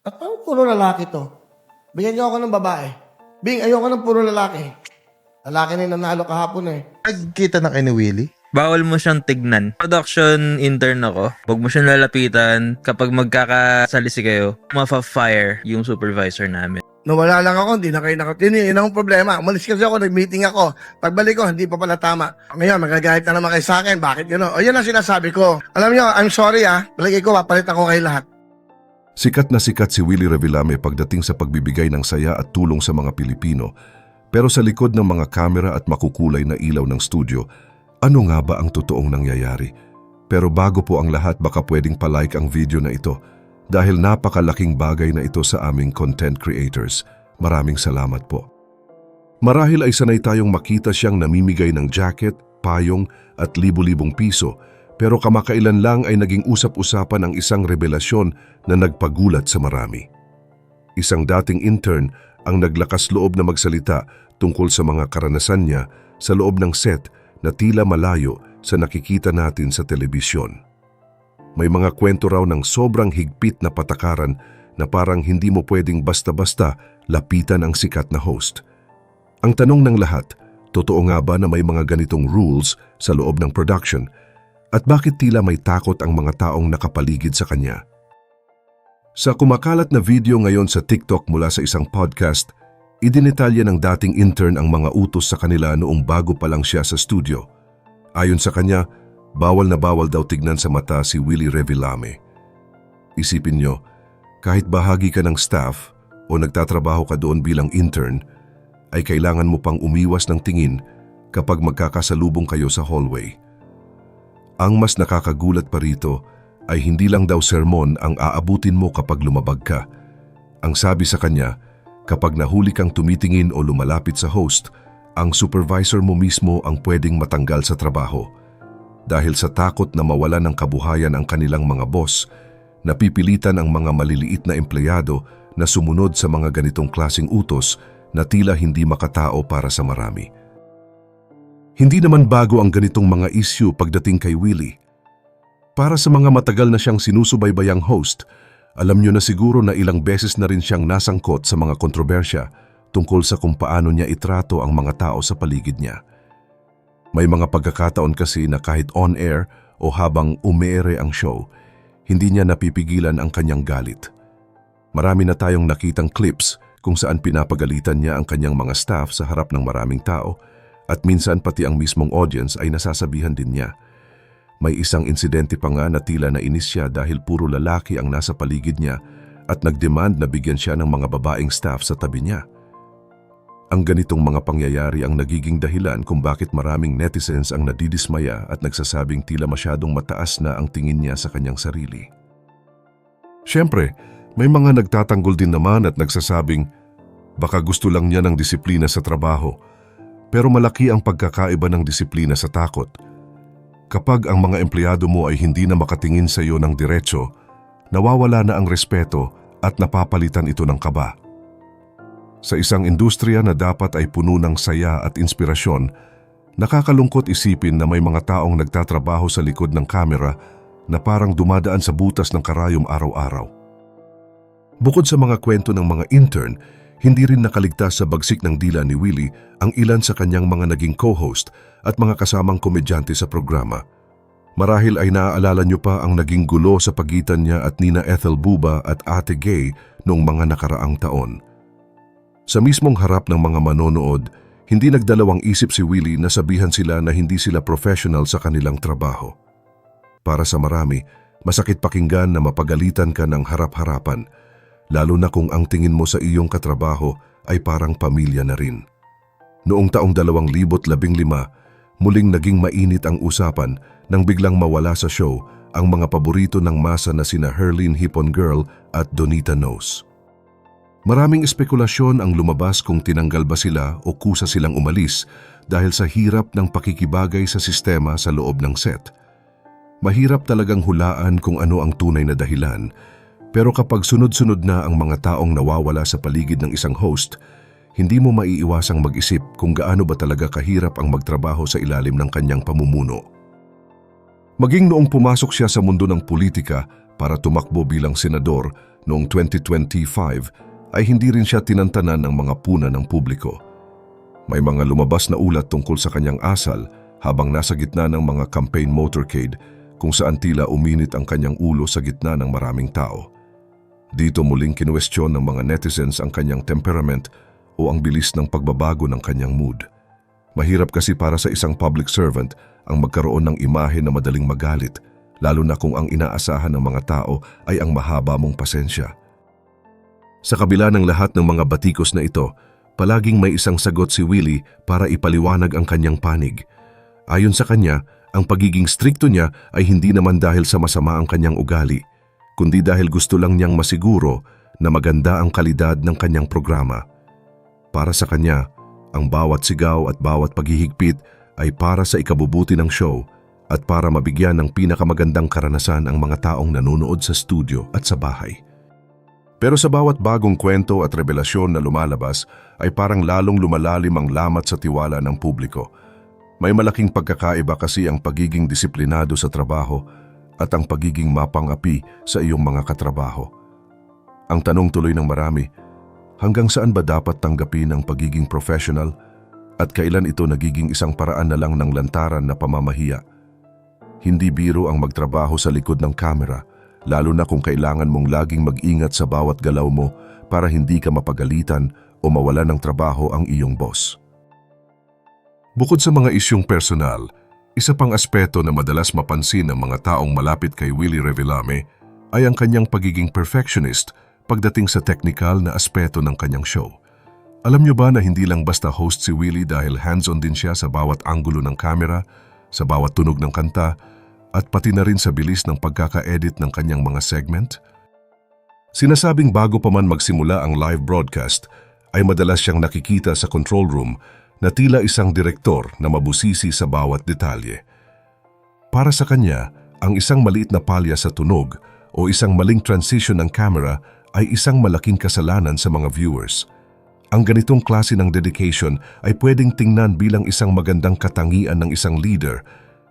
At parang puro lalaki to. Bigyan niyo ako ng babae. Bing, ayoko ng puro lalaki. Lalaki na yung nanalo kahapon eh. Nagkita na kay ni Willie? Bawal mo siyang tignan. Production intern ako. Huwag mo siyang lalapitan. Kapag magkakasalisi kayo, mafa-fire yung supervisor namin. Nawala lang ako, hindi na kayo nakatini. Yun ang problema. Umalis kasi ako, nag-meeting ako. Pagbalik ko, hindi pa pala tama. Ngayon, magagahit na naman kayo sa akin. Bakit gano'n? O yan ang sinasabi ko. Alam niyo, I'm sorry Balagay ko, papalit ako kayo lahat. Sikat na sikat si Willie Revillame pagdating sa pagbibigay ng saya at tulong sa mga Pilipino. Pero sa likod ng mga kamera at makukulay na ilaw ng studio, ano nga ba ang totoong nangyayari? Pero bago po ang lahat, baka pwedeng palike ang video na ito dahil napakalaking bagay na ito sa aming content creators. Maraming salamat po. Marahil ay sanay tayong makita siyang namimigay ng jacket, payong at libu-libong piso, pero kamakailan lang ay naging usap-usapan ang isang revelasyon na nagpagulat sa marami. Isang dating intern ang naglakas loob na magsalita tungkol sa mga karanasan niya sa loob ng set na tila malayo sa nakikita natin sa telebisyon. May mga kwento raw ng sobrang higpit na patakaran na parang hindi mo pwedeng basta-basta lapitan ang sikat na host. Ang tanong ng lahat, totoo nga ba na may mga ganitong rules sa loob ng production? At bakit tila may takot ang mga taong nakapaligid sa kanya? Sa kumakalat na video ngayon sa TikTok mula sa isang podcast, idinetalya ng dating intern ang mga utos sa kanila noong bago pa lang siya sa studio. Ayon sa kanya, bawal na bawal daw tignan sa mata si Willie Revillame. Isipin nyo, kahit bahagi ka ng staff o nagtatrabaho ka doon bilang intern, ay kailangan mo pang umiwas ng tingin kapag magkakasalubong kayo sa hallway. Ang mas nakakagulat pa rito ay hindi lang daw sermon ang aabutin mo kapag lumabag ka. Ang sabi sa kanya, kapag nahuli kang tumitingin o lumalapit sa host, ang supervisor mo mismo ang pwedeng matanggal sa trabaho. Dahil sa takot na mawalan ng kabuhayan ang kanilang mga boss, napipilitan ang mga maliliit na empleyado na sumunod sa mga ganitong klaseng utos na tila hindi makatao para sa marami. Hindi naman bago ang ganitong mga issue pagdating kay Willie. Para sa mga matagal na siyang sinusubaybayang host, alam niyo na siguro na ilang beses na rin siyang nasangkot sa mga kontrobersya tungkol sa kung paano niya itrato ang mga tao sa paligid niya. May mga pagkakataon kasi na kahit on-air o habang umeere ang show, hindi niya napipigilan ang kanyang galit. Marami na tayong nakitang clips kung saan pinapagalitan niya ang kanyang mga staff sa harap ng maraming tao at minsan pati ang mismong audience ay nasasabihan din niya. May isang insidente pa nga na tila nainis siya dahil puro lalaki ang nasa paligid niya at nagdemand na bigyan siya ng mga babaeng staff sa tabi niya. Ang ganitong mga pangyayari ang nagiging dahilan kung bakit maraming netizens ang nadidismaya at nagsasabing tila masyadong mataas na ang tingin niya sa kanyang sarili. Siyempre, may mga nagtatanggol din naman at nagsasabing baka gusto lang niya ng disiplina sa trabaho, pero malaki ang pagkakaiba ng disiplina sa takot. Kapag ang mga empleyado mo ay hindi na makatingin sa iyo ng diretso, nawawala na ang respeto at napapalitan ito ng kaba. Sa isang industriya na dapat ay puno ng saya at inspirasyon, nakakalungkot isipin na may mga taong nagtatrabaho sa likod ng kamera na parang dumadaan sa butas ng karayom araw-araw. Bukod sa mga kwento ng mga intern, hindi rin nakaligtas sa bagsik ng dila ni Willie ang ilan sa kanyang mga naging co-host at mga kasamang komedyante sa programa. Marahil ay naaalala niyo pa ang naging gulo sa pagitan niya at Nina Ethel Buba at Ate Gay noong mga nakaraang taon. Sa mismong harap ng mga manonood, hindi nagdalawang isip si Willie na sabihan sila na hindi sila professional sa kanilang trabaho. Para sa marami, masakit pakinggan na mapagalitan ka ng harap-harapan, lalo na kung ang tingin mo sa iyong katrabaho ay parang pamilya na rin. Noong taong 2015, muling naging mainit ang usapan nang biglang mawala sa show ang mga paborito ng masa na sina Herlene Hipon Girl at Donita Knows. Maraming espekulasyon ang lumabas kung tinanggal ba sila o kusa silang umalis dahil sa hirap ng pakikibagay sa sistema sa loob ng set. Mahirap talagang hulaan kung ano ang tunay na dahilan, pero kapag sunod-sunod na ang mga taong nawawala sa paligid ng isang host, hindi mo maiiwasang mag-isip kung gaano ba talaga kahirap ang magtrabaho sa ilalim ng kanyang pamumuno. Maging noong pumasok siya sa mundo ng politika para tumakbo bilang senador, noong 2025 ay hindi rin siya tinantanan ng mga puna ng publiko. May mga lumabas na ulat tungkol sa kanyang asal habang nasa gitna ng mga campaign motorcade kung saan tila uminit ang kanyang ulo sa gitna ng maraming tao. Dito muling kinuwestiyon ng mga netizens ang kanyang temperament o ang bilis ng pagbabago ng kanyang mood. Mahirap kasi para sa isang public servant ang magkaroon ng imahe na madaling magalit, lalo na kung ang inaasahan ng mga tao ay ang mahaba mong pasensya. Sa kabila ng lahat ng mga batikos na ito, palaging may isang sagot si Willie para ipaliwanag ang kanyang panig. Ayon sa kanya, ang pagiging strikto niya ay hindi naman dahil sa masama ang kanyang ugali, kundi dahil gusto lang niyang masiguro na maganda ang kalidad ng kanyang programa. Para sa kanya, ang bawat sigaw at bawat paghihigpit ay para sa ikabubuti ng show at para mabigyan ng pinakamagandang karanasan ang mga taong nanonood sa studio at sa bahay. Pero sa bawat bagong kwento at revelasyon na lumalabas ay parang lalong lumalalim ang lamat sa tiwala ng publiko. May malaking pagkakaiba kasi ang pagiging disiplinado sa trabaho at ang pagiging mapang-api sa iyong mga katrabaho. Ang tanong tuloy ng marami, hanggang saan ba dapat tanggapin ang pagiging professional at kailan ito nagiging isang paraan na lang ng lantaran na pamamahiya? Hindi biro ang magtrabaho sa likod ng kamera, lalo na kung kailangan mong laging mag-ingat sa bawat galaw mo para hindi ka mapagalitan o mawalan ng trabaho ang iyong boss. Bukod sa mga isyong personal, isa pang aspeto na madalas mapansin ng mga taong malapit kay Willie Revillame ay ang kanyang pagiging perfectionist pagdating sa technical na aspeto ng kanyang show. Alam niyo ba na hindi lang basta host si Willie dahil hands-on din siya sa bawat anggulo ng kamera, sa bawat tunog ng kanta, at pati na rin sa bilis ng pagkaka-edit ng kanyang mga segment? Sinasabing bago pa man magsimula ang live broadcast, ay madalas siyang nakikita sa control room na tila isang direktor na mabusisi sa bawat detalye. Para sa kanya, ang isang maliit na palya sa tunog o isang maling transition ng camera ay isang malaking kasalanan sa mga viewers. Ang ganitong klase ng dedication ay pwedeng tingnan bilang isang magandang katangian ng isang leader,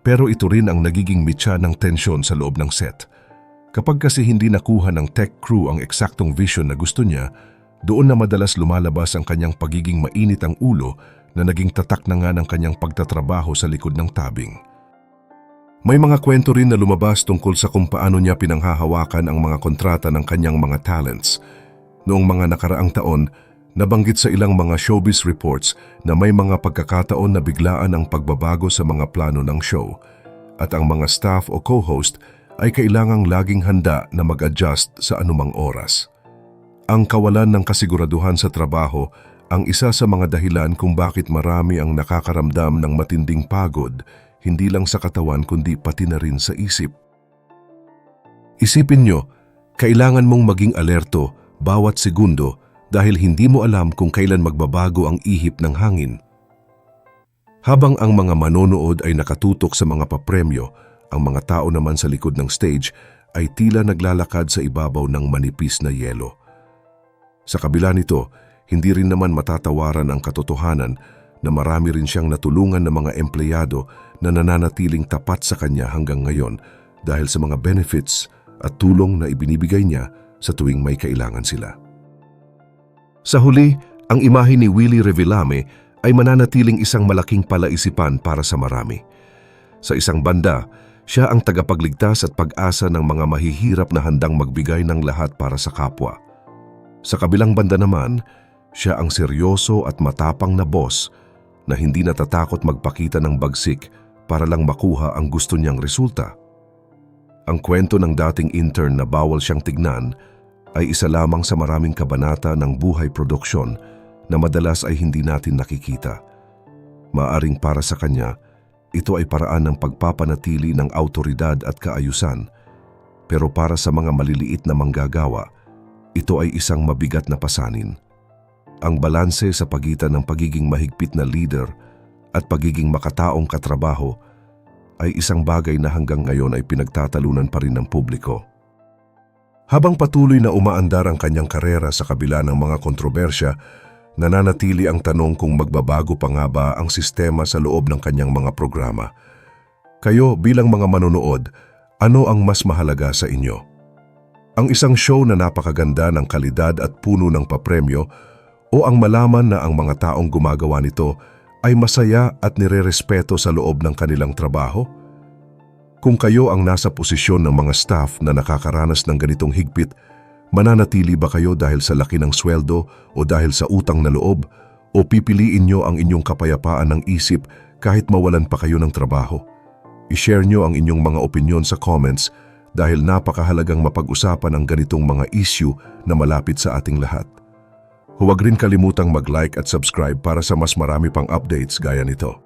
pero ito rin ang nagiging mitya ng tensyon sa loob ng set. Kapag kasi hindi nakuha ng tech crew ang eksaktong vision na gusto niya, doon na madalas lumalabas ang kanyang pagiging mainit ang ulo na naging tatak na nga ng kanyang pagtatrabaho sa likod ng tabing. May mga kwento rin na lumabas tungkol sa kung paano niya pinanghahawakan ang mga kontrata ng kanyang mga talents. Noong mga nakaraang taon, nabanggit sa ilang mga showbiz reports na may mga pagkakataon na biglaan ang pagbabago sa mga plano ng show at ang mga staff o co-host ay kailangang laging handa na mag-adjust sa anumang oras. Ang kawalan ng kasiguraduhan sa trabaho ang isa sa mga dahilan kung bakit marami ang nakakaramdam ng matinding pagod, hindi lang sa katawan kundi pati na rin sa isip. Isipin nyo, kailangan mong maging alerto bawat segundo dahil hindi mo alam kung kailan magbabago ang ihip ng hangin. Habang ang mga manonood ay nakatutok sa mga papremyo, ang mga tao naman sa likod ng stage ay tila naglalakad sa ibabaw ng manipis na yelo. Sa kabila nito, hindi rin naman matatawaran ang katotohanan na marami rin siyang natulungan ng mga empleyado na nananatiling tapat sa kanya hanggang ngayon dahil sa mga benefits at tulong na ibinibigay niya sa tuwing may kailangan sila. Sa huli, ang imahe ni Willie Revillame ay mananatiling isang malaking palaisipan para sa marami. Sa isang banda, siya ang tagapagligtas at pag-asa ng mga mahihirap na handang magbigay ng lahat para sa kapwa. Sa kabilang banda naman, siya ang seryoso at matapang na boss na hindi natatakot magpakita ng bagsik para lang makuha ang gusto niyang resulta. Ang kwento ng dating intern na bawal siyang tignan ay isa lamang sa maraming kabanata ng buhay produksyon na madalas ay hindi natin nakikita. Maaring para sa kanya, ito ay paraan ng pagpapanatili ng awtoridad at kaayusan, pero para sa mga maliliit na manggagawa, ito ay isang mabigat na pasanin. Ang balanse sa pagitan ng pagiging mahigpit na leader at pagiging makataong katrabaho ay isang bagay na hanggang ngayon ay pinagtatalunan pa rin ng publiko. Habang patuloy na umaandar ang kanyang karera sa kabila ng mga kontrobersya, nananatili ang tanong kung magbabago pa nga ba ang sistema sa loob ng kanyang mga programa. Kayo bilang mga manonood, ano ang mas mahalaga sa inyo? Ang isang show na napakaganda ng kalidad at puno ng papremyo o ang malaman na ang mga taong gumagawa nito ay masaya at nirerespeto sa loob ng kanilang trabaho? Kung kayo ang nasa posisyon ng mga staff na nakakaranas ng ganitong higpit, mananatili ba kayo dahil sa laki ng sweldo o dahil sa utang na loob o pipiliin nyo ang inyong kapayapaan ng isip kahit mawalan pa kayo ng trabaho? I-share nyo ang inyong mga opinyon sa comments dahil napakahalagang mapag-usapan ang ganitong mga issue na malapit sa ating lahat. Huwag rin kalimutang mag-like at subscribe para sa mas marami pang updates gaya nito.